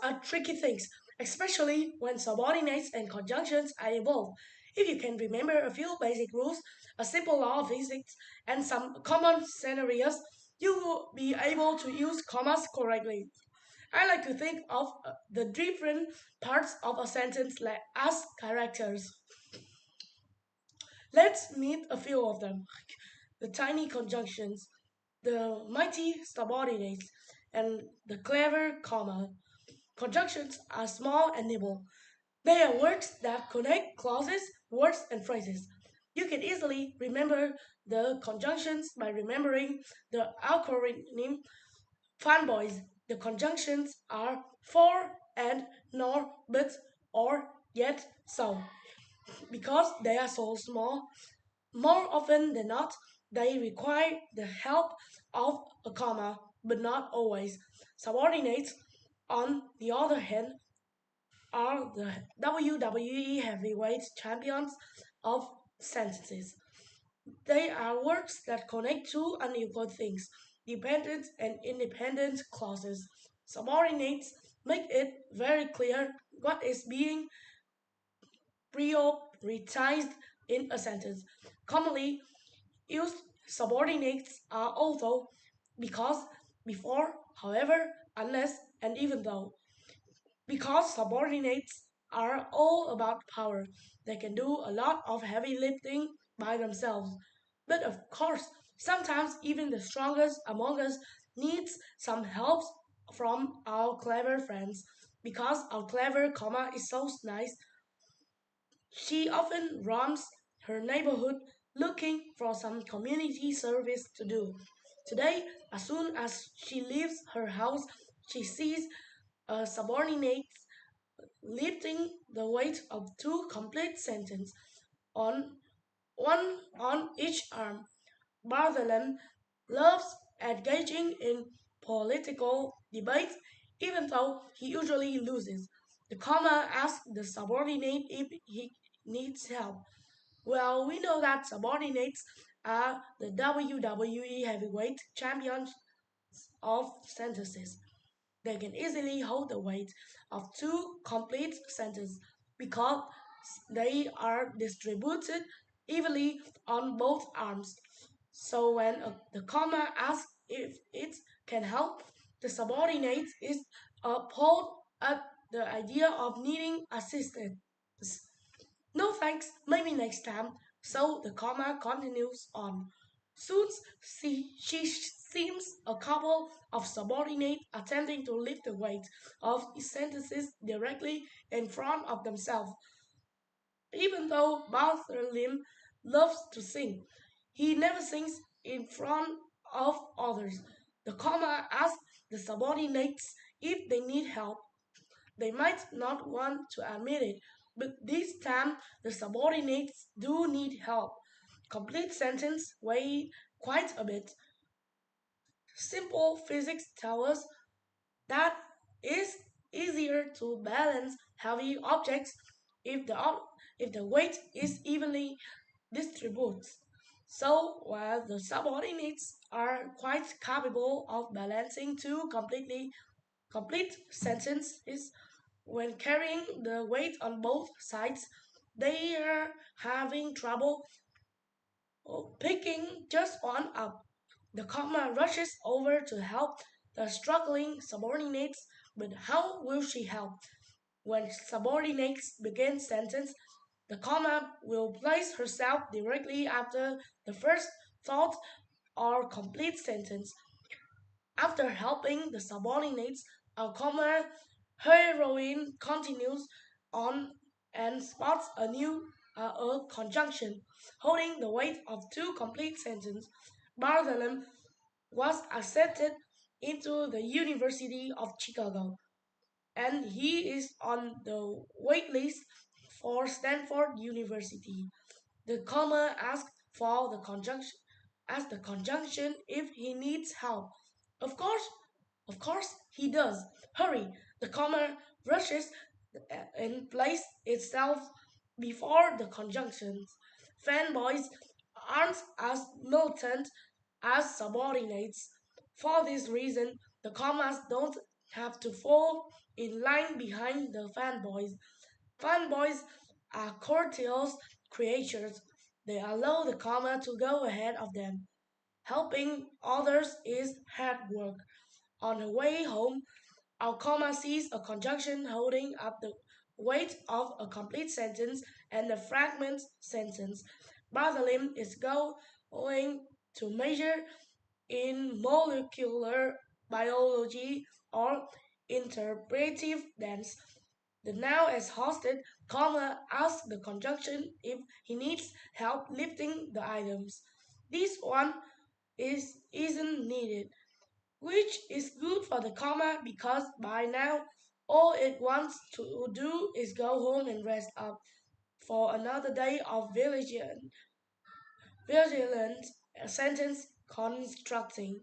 are tricky things, especially when subordinates and conjunctions are involved. If you can remember a few basic rules, a simple law of physics, and some common scenarios, you will be able to use commas correctly. I like to think of the different parts of a sentence as characters. Let's meet a few of them. The tiny conjunctions, the mighty subordinates, and the clever comma. Conjunctions are small and nimble. They are words that connect clauses, words, and phrases. You can easily remember the conjunctions by remembering the acronym fanboys. The conjunctions are for, and, nor, but, or, yet, so. Because they are so small, more often than not, they require the help of a comma, but not always. Subordinates, on the other hand, are the WWE heavyweight champions of sentences. They are words that connect two unequal things, dependent and independent clauses. Subordinates make it very clear what is being prioritized in a sentence. Commonly used subordinates are although, because, before, however, unless, and even though. Because subordinates are all about power, they can do a lot of heavy lifting by themselves. But of course, sometimes even the strongest among us needs some help from our clever friends. Because our clever comma is so nice, she often roams her neighborhood looking for some community service to do. Today, as soon as she leaves her house, she sees a subordinate lifting the weight of two complete sentences on one on each arm. Barthelme loves engaging in political debates, even though he usually loses. The comma asks the subordinate if he needs help. Well, we know that subordinates are the WWE heavyweight champions of sentences. They can easily hold the weight of two complete sentences because they are distributed evenly on both arms. So when the comma asks if it can help, the subordinate is appalled at the idea of needing assistance. No thanks, maybe next time. So the comma continues on. Soon she seems a couple of subordinates attempting to lift the weight of sentences directly in front of themselves. Even though Bartholomew loves to sing, he never sings in front of others. The comma asks the subordinates if they need help. They might not want to admit it, but this time the subordinates do need help. Complete sentence weigh quite a bit. Simple physics tells us that it's easier to balance heavy objects if if the weight is evenly distributed. So while the subordinates are quite capable of balancing two complete sentences when carrying the weight on both sides, they are having trouble picking just one up. The comma rushes over to help the struggling subordinates, but how will she help? When subordinates begin sentence, the comma will place herself directly after the first thought or complete sentence. After helping the subordinates, our comma heroine continues on and spots a conjunction holding the weight of two complete sentences. Bartholomew was accepted into the University of Chicago, and he is on the wait list for Stanford University. The comma asks for the conjunction if he needs help. Of course, of course he does. Hurry! The comma rushes and places itself before the conjunctions. Fanboys aren't as militant as subordinates. For this reason, the commas don't have to fall in line behind the fanboys. Fanboys are courteous creatures. They allow the comma to go ahead of them. Helping others is hard work. On the way home, our comma sees a conjunction holding up the weight of a complete sentence and a fragment sentence. Bartholin is going to measure in molecular biology or interpretive dance. The now as hosted, comma asks the conjunction if he needs help lifting the items. This one isn't needed, which is good for the comma because by now all it wants to do is go home and rest up for another day of vigilant sentence constructing.